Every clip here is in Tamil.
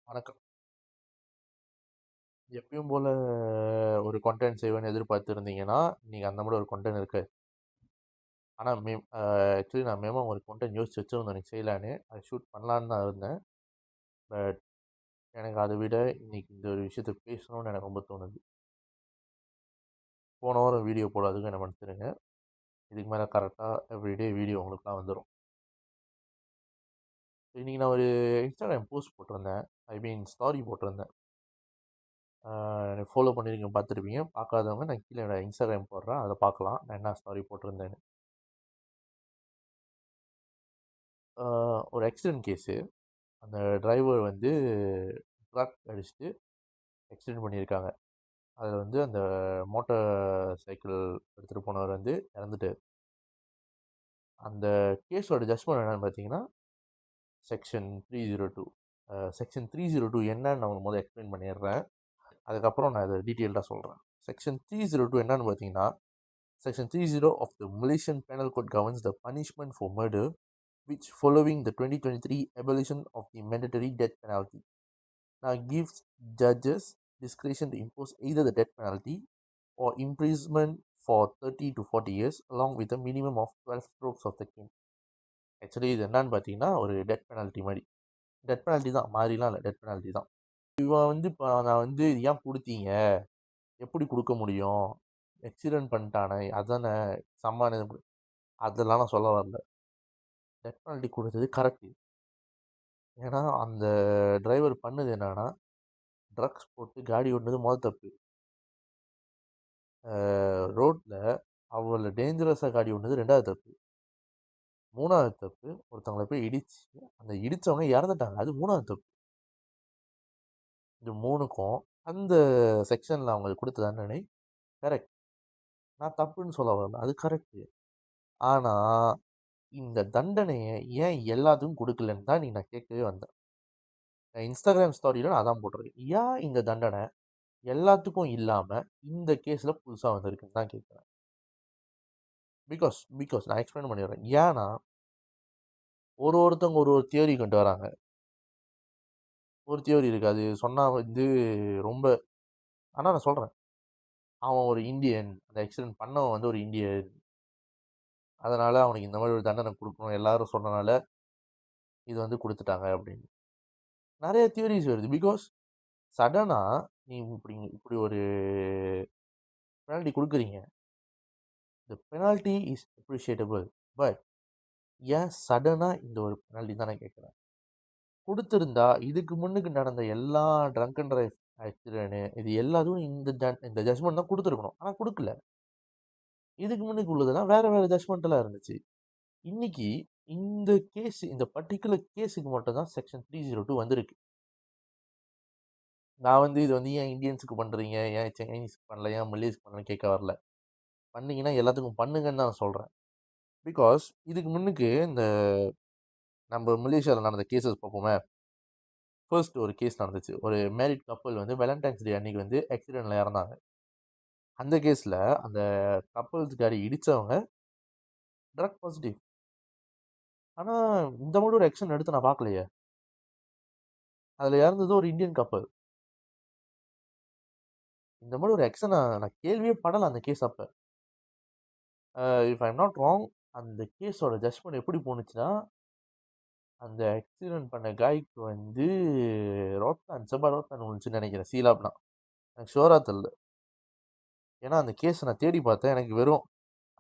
வணக்கம். எப்பயும் போல ஒரு கன்டென்ட் செய்வேன்னு எதிர்பார்த்திருந்தீங்கன்னா, இன்னைக்கு அந்த மாரி ஒரு கன்டென்ட் இருக்காது. ஆனா ஆக்சுவலி நான் ஒரு கன்டென்ட் யோசிச்சு வச்சிருந்தேன் இன்னைக்கு செய்யலான்னு. அத ஷூட் பண்ணலான்னு தான் இருந்தேன். பட் எனக்கு அத விட இன்னைக்கு இந்த ஒரு விஷயத்த பேசணும்னு எனக்கு ரொம்ப தோணுது. போன வாரம் வீடியோ போடாததுக்கு என்ன மன்னிச்சிடுங்க. இதுக்கு மேல கரெக்ட்டா எவ்ரிடே வீடியோ உங்களுக்குலாம் வந்துரும். இன்னைக்கு நான் ஒரு இன்ஸ்டாகிராம் போஸ்ட் போட்டிருந்தேன். ஐ மீன் ஸ்டாரி போட்டிருந்தேன். எனக்கு ஃபாலோ பண்ணியிருக்கீங்க பார்த்துருப்பீங்க. பார்க்காதவங்க நான் கீழ என்னோட இன்ஸ்டாகிராம் போடுறேன். அதில பார்க்கலாம். நான் என்ன ஸ்டாரி போட்டிருந்தேன்னு. ஒரு ஆக்சிடென்ட் கேஸு. அந்த டிரைவர் வந்து ட்ரக் அடிச்சுட்டு ஆக்சிடென்ட் பண்ணியிருக்காங்க. அதில் வந்து அந்த மோட்டார் சைக்கிள் எடுத்துகிட்டு போனவர் வந்து இறந்துட்டார். அந்த கேஸோட ஜட்ஜ்மெண்ட் என்னன்னு பார்த்தீங்கன்னா, செக்ஷன் 302. செக்ஷன் 302 என்னன்னு நான் உங்களுக்கு எக்ஸ்பிளைன் பண்ணிடுறேன். அதுக்கப்புறம் நான் இதை டீட்டெயில்டாக சொல்கிறேன். செக்ஷன் 302 என்னன்னு பார்த்தீங்கன்னா, section 30 of the Malaysian Penal Code governs the punishment for murder, which following the 2023 abolition of the mandatory death penalty. Now gives judges discretion to impose either the death penalty or imprisonment for 30 to 40 years along with a minimum of 12 strokes of the cane. Actually இது என்னன்னு பார்த்தீங்கன்னா ஒரு டெத் பெனால்ட்டி மாதிரி. டெத் பெனால்ட்டி தான், மாதிரிலாம் இல்லை, டெத் பெனால்ட்டி தான். இவன் வந்து இப்போ நான் வந்து ஏன் கொடுத்தீங்க, எப்படி கொடுக்க முடியும், ஆக்சிடென்ட் பண்ணிட்டானே அதானே சம்மானம், அதெல்லாம் நான் சொல்ல வரல. டெத் பெனால்ட்டி கொடுத்தது கரெக்டு. ஏன்னா அந்த டிரைவர் பண்ணது என்னன்னா, ட்ரக்ஸ் போட்டு காடி ஓட்டுனது முதல் தப்பு. ரோட்டில் அவ்வளோ டேஞ்சரஸாக காடி ஓட்டுனது ரெண்டாவது தப்பு. மூணாவது தப்பு, ஒருத்தவங்களை போய் இடிச்சு அந்த இடித்தவங்க இறந்துட்டாங்க, அது மூணாவது தப்பு. இது மூணுக்கும் அந்த செக்ஷனில் அவங்களுக்கு கொடுத்த தண்டனை கரெக்ட். நான் தப்புன்னு சொல்ல வரல, அது கரெக்டு. ஆனால் இந்த தண்டனையை ஏன் எல்லாத்துக்கும் கொடுக்கலன்னு தான் நான் கேட்கவே வந்தேன். இன்ஸ்டாகிராம் ஸ்டோரியில் நான் அதான் போட்டிருக்கேன். ஏன் இந்த தண்டனை எல்லாத்துக்கும் இல்லாமல் இந்த கேஸில் புதுசாக வந்திருக்குன்னு தான் கேட்குறேன். பிகாஸ் பிகாஸ் நான் எக்ஸ்பிளைன் பண்ணிடுறேன். ஏன்னா ஒருத்தவங்க ஒரு தியரி கொண்டு வராங்க. ஒரு தியரி இருக்குது, அது சொன்னால் வந்து ரொம்ப, ஆனால் நான் சொல்கிறேன், அவன் ஒரு இந்தியன், அந்த ஆக்சிடென்ட் பண்ணவன் வந்து ஒரு இந்தியன், அதனால் அவனுக்கு இந்த மாதிரி ஒரு தண்டனை கொடுக்கணும் எல்லாரும் சொன்னனால இது வந்து கொடுத்துட்டாங்க அப்படின்னு நிறைய தியரிஸ் வருது. பிகாஸ் சடனாக நீ இப்படி ஒரு பெனால்ட்டி கொடுக்குறீங்க. இந்த பெனால்ட்டி இஸ் அப்ரிஷியேட்டபிள். பட் ஏன் சடனாக இந்த ஒரு பெனால்ட்டி தான் நான் கேட்குறேன். கொடுத்துருந்தா இதுக்கு முன்னுக்கு நடந்த எல்லா ட்ரங்க் அண்ட் டிரைவ் ஆக்சிடென்ட் இது எல்லாத்தையும் இந்த ஜட்ஜ்மெண்ட் தான் கொடுத்துருக்கணும். ஆனால் கொடுக்கல. இதுக்கு முன்னுக்கு உள்ளதெல்லாம் வேற வேற ஜட்ஜ்மெண்ட் எல்லாம் இருந்துச்சு. இன்னைக்கு இந்த கேஸ், இந்த பர்டிகுலர் கேஸுக்கு மட்டும் தான் செக்ஷன் 302 வந்திருக்கு. நான் வந்து இது வந்து ஏன் இந்தியன்ஸுக்கு பண்ணுறீங்க, ஏன் சைனீஸ்க்கு பண்ணல, ஏன் மலேசியஸ்க்கு பண்ணலன்னு கேட்க வரல. பண்ணீங்கன்னா எல்லாத்துக்கும் பண்ணுங்கன்னு தான் நான் சொல்கிறேன். பிகாஸ் இதுக்கு முன்னுக்கு இந்த நம்ம மலேசியாவில் நடந்த கேசஸ் பார்ப்போமே. ஃபர்ஸ்ட் ஒரு கேஸ் நடந்துச்சு. ஒரு மேரிட் கப்பல் வந்து வேலண்டைன்ஸ் டே அன்னைக்கு வந்து ஆக்சிடென்ட்ல இறந்தாங்க. அந்த கேஸில் அந்த கப்பல்ஸ் காரி இடித்தவங்க ட்ரக் பாசிட்டிவ். ஆனால் இந்த மாதிரி ஒரு ஆக்ஷன் எடுத்து நான் பார்க்கலையே. அதில் இறந்தது ஒரு இந்தியன் கப்பல். இந்த மாதிரி ஒரு ஆக்ஷன் நான் கேள்வியே படலை அந்த கேஸ் அப்போ. If I am not wrong, அந்த கேஸோட ஜட்ஜ்மெண்ட் எப்படி போணுச்சுன்னா, அந்த ஆக்சிடென்ட் பண்ண காய்க்கு வந்து ரோத்தான் செபா ரோத்தான் விழுந்துச்சுன்னு நினைக்கிறேன். சீலாப்னா எனக்கு ஷோராக தெரியல. ஏன்னா அந்த கேஸ் நான் தேடி பார்த்தேன், எனக்கு வெறும்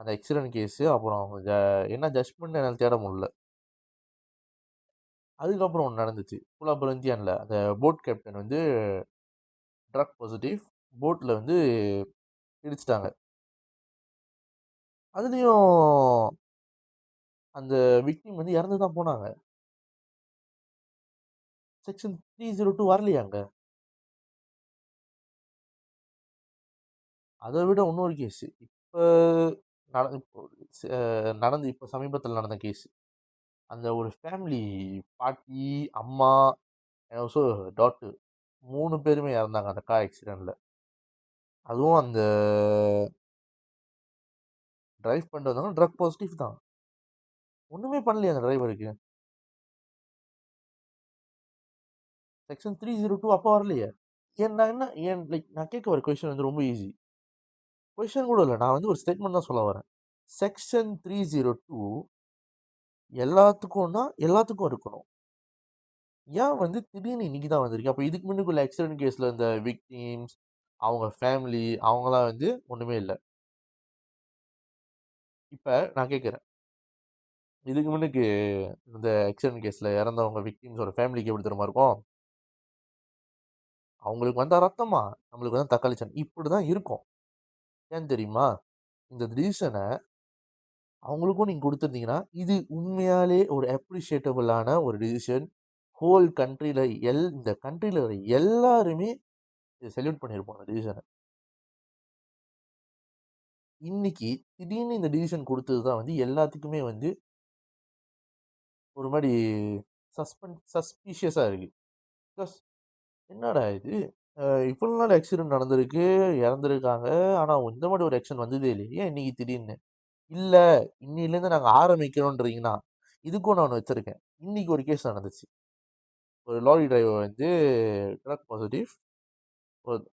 அந்த ஆக்சிடென்ட் கேஸு, அப்புறம் அவங்க என்ன ஜட்ஜ்மெண்ட் என்னால் தேட முடியல. அதுக்கப்புறம் ஒன்று நடந்துச்சு புலா பலந்தியானில். அந்த போட் கேப்டன் வந்து ட்ரக் பாசிட்டிவ், போட்டில் வந்து இடிச்சிட்டாங்க. அதுலேயும் அந்த விக்டிம் வந்து இறந்து தான் போனாங்க. செக்ஷன் 302 வரலையாங்க. அதை விட இன்னொரு கேஸு இப்போ நடந்து இப்போ சமீபத்தில் நடந்த கேஸு. அந்த ஒரு ஃபேமிலி, பாட்டி, அம்மா, ஆல்சோ டாட்டர், 3 பேருமே இறந்தாங்க அந்த கார் ஆக்சிடெண்ட்டில். அதுவும் அந்த டிரைவ் பண்ணிட்டு வந்தவங்க ட்ரக் பாசிட்டிவ் தான். ஒன்றுமே பண்ணலையே அந்த டிரைவருக்கு. செக்ஷன் 302 அப்போ வரலையே. நான் கேட்க வர கொஸ்டின் வந்து ரொம்ப ஈஸி. கொஸ்டின் கூட இல்லை, நான் வந்து ஒரு ஸ்டேட்மெண்ட் தான் சொல்ல வரேன். செக்ஷன் 302 எல்லாத்துக்கும்னா எல்லாத்துக்கும் இருக்கணும். ஏன் வந்து திடீர்னு இன்னைக்கு தான் வந்திருக்கு? அப்போ இதுக்கு முன்னுக்குள்ள ஆக்சிடென்ட் கேஸில் இந்த விக்டிம்ஸ், அவங்க ஃபேமிலி, அவங்களாம் வந்து ஒன்றுமே இல்லை. இப்போ நான் கேட்குறேன், இதுக்கு முன்னுக்கு இந்த ஆக்சிடென்ட் கேஸில் இறந்தவங்க விக்டிம்ஸோட ஃபேமிலிக்கு எப்படி தெரியுமா இருக்கும்? அவங்களுக்கு வந்த ரத்தமா, நம்மளுக்கு வந்து தக்காளி சட்னி, இப்படி தான் இருக்கும். ஏன் தெரியுமா? இந்த டிசிஷனை அவங்களுக்கும் நீங்கள் கொடுத்துருந்தீங்கன்னா இது உண்மையாலே ஒரு அப்ரிஷியேட்டபிளான ஒரு டிசிஷன். ஹோல் கண்ட்ரியில் இந்த கண்ட்ரியில் எல்லாருமே இதை செல்யூட் பண்ணியிருப்போம் அந்த டிசிஷனை. இன்னைக்கு திடீர்னு இந்த டிசிஷன் கொடுத்தது தான் வந்து எல்லாத்துக்குமே வந்து ஒரு மாதிரி சஸ்பீஷியஸாக இருக்குது. பிகாஸ் என்னடா இது, இவ்வளோ நாள் ஆக்சிடென்ட் நடந்திருக்கு, இறந்துருக்காங்க, ஆனால் இந்த மாதிரி ஒரு ஆக்ஷன் வந்ததே இல்லையே, ஏன் இன்னைக்கு திடீர்னு? இல்லை, இன்னிலேருந்து நாங்கள் ஆரம்பிக்கிறோன்றீங்கன்னா இதுக்கும் நான் ஒன்று வச்சுருக்கேன். இன்னைக்கு ஒரு கேஸ் நடந்துச்சு. ஒரு லாரி டிரைவர் வந்து ட்ரக் பாசிட்டிவ்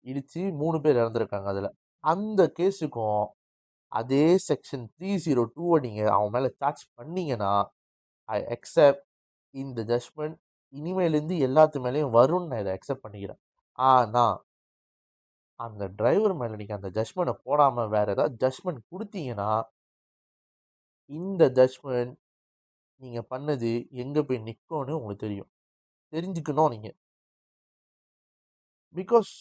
இடித்து 3 பேர் இறந்துருக்காங்க. அதில் அந்த கேஸுக்கும் அதே செக்ஷன் 302 நீங்கள் அவன் மேலே சார்ஜ் பண்ணீங்கன்னா ஐ அக்செப்ட் இந்த ஜட்மெண்ட் இனிமேலேருந்து எல்லாத்து மேலேயும் வரும்னு நான் இதை அக்செப்ட் பண்ணிக்கிறேன். ஆனால் அந்த டிரைவர் மேலே நீங்கள் அந்த ஜட்மெண்ட்டை போடாமல் வேறு ஏதாவது ஜட்மெண்ட் கொடுத்தீங்கன்னா இந்த ஜட்மெண்ட் நீங்கள் பண்ணது எங்கே போய் நிற்கும்னு உங்களுக்கு தெரிஞ்சுக்கணும் நீங்கள். பிகாஸ்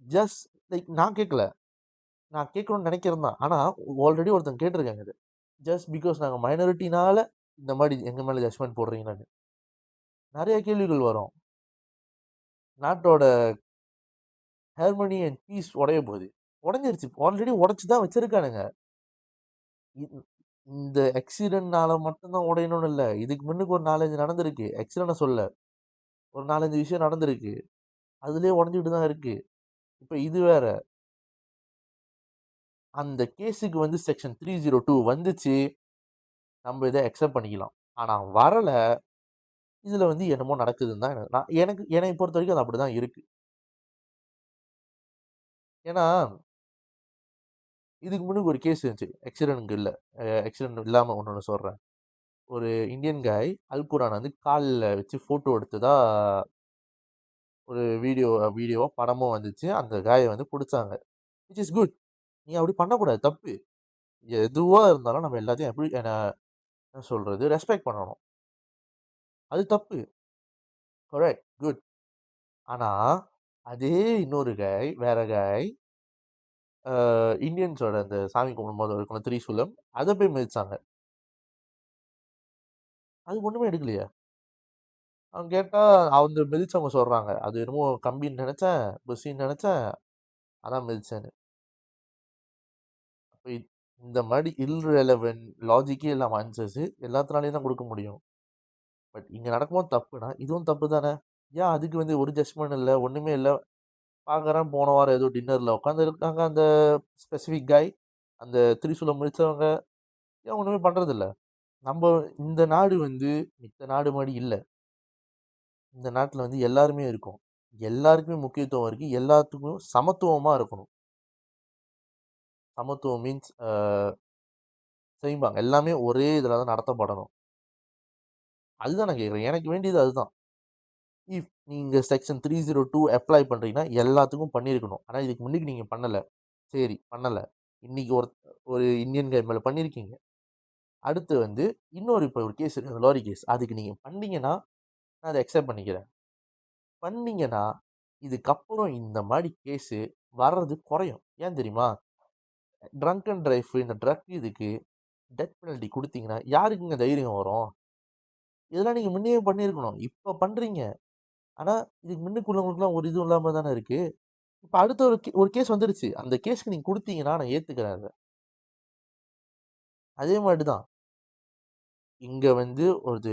ஜஸ்ட் லைக் நான் கேட்கணும்னு நினைக்கிறேன் தான். ஆனால் ஆல்ரெடி ஒருத்தன் கேட்டிருக்காங்க இது. ஜஸ்ட் பிகாஸ் நாங்கள் மைனாரிட்டினால இந்த மாதிரி எங்கள் மேலே ஜட்மெண்ட் போடுறீங்கன்னு நிறைய கேள்விகள் வரும். நாட்டோட ஹார்மனி அண்ட் பீஸ் உடைய போகுது. உடஞ்சிருச்சு, ஆல்ரெடி உடச்சி தான் வச்சிருக்கானுங்க. இந்த ஆக்சிடென்ட்னால மட்டும்தான் உடையணும்னு இல்லை, இதுக்கு முன்னுக்கு ஒரு 4-5 நடந்திருக்கு. ஆக்சிடென்ட்டை சொல்ல, ஒரு 4-5 விஷயம் நடந்திருக்கு, அதுலேயே உடஞ்சிட்டு தான் இருக்கு. இப்போ இது வேற. அந்த கேஸுக்கு வந்து செக்ஷன் 302 வந்துச்சு, நம்ம இதை அக்செப்ட் பண்ணிக்கலாம். ஆனால் வரலை, இதில் வந்து என்னமோ நடக்குதுன்னு தான் என்னை பொறுத்த வரைக்கும் அது அப்படி தான் இருக்குது. ஏன்னா இதுக்கு முன்னுக்கு ஒரு கேஸ் இருந்துச்சு, ஆக்சிடென்ட் இல்லை, ஆக்சிடென்ட் இல்லாமல் ஒன்று சொல்கிறேன். ஒரு இந்தியன் காய் அல்குரான் வந்து காலில் வச்சு ஃபோட்டோ எடுத்ததா ஒரு வீடியோவோ படமோ வந்துச்சு. அந்த காயை வந்து பிடிச்சாங்க, விச் இஸ் குட். நீ அப்படி பண்ணக்கூடாது, தப்பு. எதுவாக இருந்தாலும் நம்ம எல்லாத்தையும் எப்படி என்ன சொல்கிறது, ரெஸ்பெக்ட் பண்ணணும். அது தப்பு, கரெக்ட், குட். ஆனால் அதே இன்னொரு காய், வேற காய், இந்தியன்ஸோட அந்த சாமி கும்பிடும்போது இருக்கணும் திரிசூலம், அதை போய் மிதிச்சாங்க. அது ஒன்றுமே எடுக்கலையா? அவங்க கேட்டால் அவங்க மிதிச்சவங்க சொல்கிறாங்க, அது என்னமோ கம்பின்னு நினச்சேன், புஷின்னு நினச்சேன், அதான் மிதிச்சேன்னு. அப்போ இந்த மாதிரி இல்ரெலவென்ட் லாஜிக்கே இல்லாமல் ஆன்சர்ஸு எல்லாத்தினாலையும் தான் கொடுக்க முடியும். பட் இங்கே நடக்கும்போது தப்புனா இதுவும் தப்பு தானே? ஏன் அதுக்கு வந்து ஒரு ஜட்ஜ்மெண்ட் இல்லை, ஒன்றுமே இல்லை. பார்க்குறேன், போன வாரம் ஏதோ டின்னரில் உட்காந்துருக்காங்க அந்த ஸ்பெசிஃபிக் காய், அந்த திரிசூலம் முடித்தவங்க, ஏன் ஒன்றுமே பண்ணுறதில்ல? நம்ம இந்த நாடு வந்து மித்த நாடு மாதிரி இல்லை. இந்த நாட்டில் வந்து எல்லாருமே இருக்கும், எல்லாருக்குமே முக்கியத்துவம் இருக்குது, எல்லாத்துக்கும் சமத்துவமாக இருக்கணும். சமத்துவம் மீன்ஸ் செய்வாங்க எல்லாமே ஒரே இதில் தான் நடத்தப்படணும். அதுதான் நான் கேட்குறேன், எனக்கு வேண்டியது அதுதான். இஃப் நீங்கள் செக்ஷன் 302 அப்ளை பண்ணுறீங்கன்னா எல்லாத்துக்கும் பண்ணியிருக்கணும். ஆனால் இதுக்கு முன்னாடி நீங்கள் பண்ணலை, சரி பண்ணலை. இன்றைக்கி ஒரு இந்தியன் கை மேலே பண்ணியிருக்கீங்க. அடுத்து வந்து இன்னொரு இப்போ ஒரு கேஸ் இருக்குது, லாரி கேஸ். அதுக்கு நீங்கள் பண்ணீங்கன்னா நான் அதை அக்செப்ட் பண்ணிக்கிறேன். பண்ணீங்கன்னா இதுக்கப்புறம் இந்த மாதிரி கேஸு வர்றது குறையும். ஏன் தெரியுமா? ட்ரங்க் அண்ட் டிரைவ், இந்த ட்ரக் இதுக்கு டெத் பெனல்ட்டி கொடுத்தீங்கன்னா யாருக்குங்க தைரியம் வரும்? இதெல்லாம் நீங்கள் முன்னே பண்ணியிருக்கணும், இப்போ பண்ணுறீங்க. ஆனால் இதுக்கு முன்னுக்குள்ளவங்களுக்குலாம் ஒரு இதுவும் இல்லாமல் தானே இருக்குது. இப்போ அடுத்த ஒரு கேஸ் வந்துருச்சு, அந்த கேஸ்க்கு நீங்கள் கொடுத்தீங்கன்னா நான் ஏற்றுக்கிறேன் அதை. அதே மாதிரி தான் இங்கே வந்து ஒரு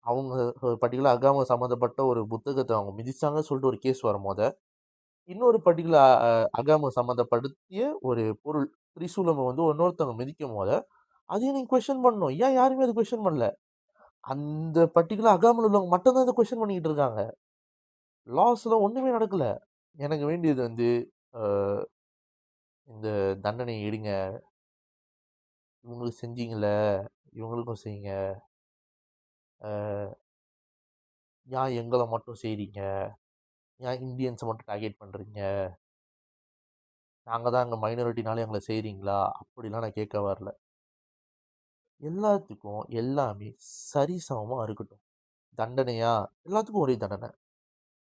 அவங்க பர்டிகுலர் அகாம சம்மந்தப்பட்ட ஒரு புத்தகத்தை அவங்க மிதிச்சாங்கன்னு சொல்லிட்டு ஒரு கேஸ் வரும்போது, இன்னொரு பர்டிகுலர் அகாம சம்மந்தப்படுத்திய ஒரு பொருள் திரிசூலம் வந்து இன்னொருத்தவங்க மிதிக்கும் போது அதையும் நீங்கள் கொஸ்டின் பண்ணணும். ஏன் யாருமே அது கொஸ்டின் பண்ணல? அந்த பர்டிகுலர் அகாமல் உள்ளவங்க மட்டும்தான் இதை கொஸ்டின் பண்ணிக்கிட்டு இருக்காங்க. லாஸ்லாம் ஒண்ணுமே நடக்கல. எனக்கு வேண்டியது வந்து, அ இந்த தண்டனைய எடுங்க. இவங்களுக்கு செஞ்சீங்கல்ல, இவங்களுக்கும் செய்யுங்க. அ ஏன் எங்கள மட்டும் செய்றீங்க? ஏன் இந்தியன்ஸ மட்டும் டார்கெட் பண்றீங்க? நாங்க தான் அங்க மைனாரிட்டினால எங்கள செய்றீங்களா? அப்படிலாம் நான் கேட்க வரல. எல்லாத்துக்கும் எல்லாமே சரிசமமா இருக்கட்டும். தண்டனையா? எல்லாத்துக்கும் ஒரே தண்டனை.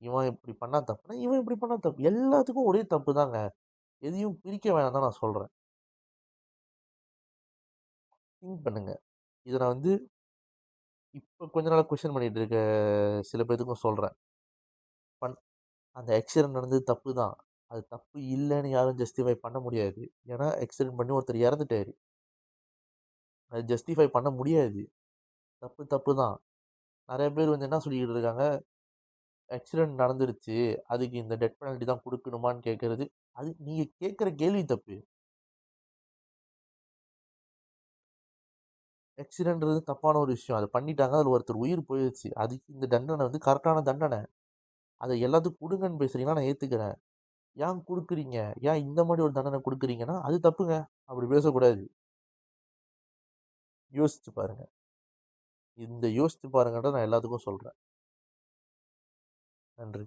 இவன் இப்படி பண்ணா தப்புனா, இவன் இப்படி பண்ணா தப்பு. எல்லாத்துக்கும் ஒரே தப்பு தாங்க. எதையும் பிரிக்க வேணாம் தான் நான் சொல்றேன். திங்க் பண்ணுங்க. இத நான் வந்து இப்ப கொஞ்ச நாளா கொஸ்டின் பண்ணிட்டு இருக்க சில பேத்துக்கும் சொல்றேன். பண் அந்த ஆக்சிடென்ட் நடந்தது தப்பு தான். அது தப்பு இல்லன்னு யாரும் ஜஸ்டிஃபை பண்ண முடியாது. ஏன்னா, ஆக்சிடென்ட் பண்ணி ஒருத்தர் இறந்துட்டாரு. அது ஜஸ்டிஃபை பண்ண முடியாது. தப்பு தப்பு தான். நெறைய பேர் வந்து என்ன சொல்லிக்கிட்டு இருக்காங்க, ஆக்சிடென்ட் நடந்துருச்சு. அதுக்கு இந்த டெத் பெனல்டி தான் குடுக்கணுமான்னு கேட்கறது, அது நீங்க கேட்கிற கேள்வி தப்பு. ஆக்சிடென்ட்ன்றது தப்பான ஒரு விஷயம். அத பண்ணிட்டாங்க. அதுல ஒருத்தர் உயிர் போயிருச்சு. அதுக்கு இந்த தண்டனை வந்து கரெக்ட்டான தண்டனை. அத எல்லாத்துக்கும் குடுங்கன்னு பேசுறீங்கன்னா, நான் ஏத்துக்கிறேன். ஏன் குடுக்குறீங்க? ஏன் இந்த மாரி ஒரு தண்டனை குடுக்குறீங்கன்னா, அது தப்புங்க. அப்படி பேசக்கூடாது. யோசிச்சு பாருங்க. இந்த யோசிச்சு பாருங்கன்றத நான் எல்லாத்துக்கும் சொல்றேன். நன்றி.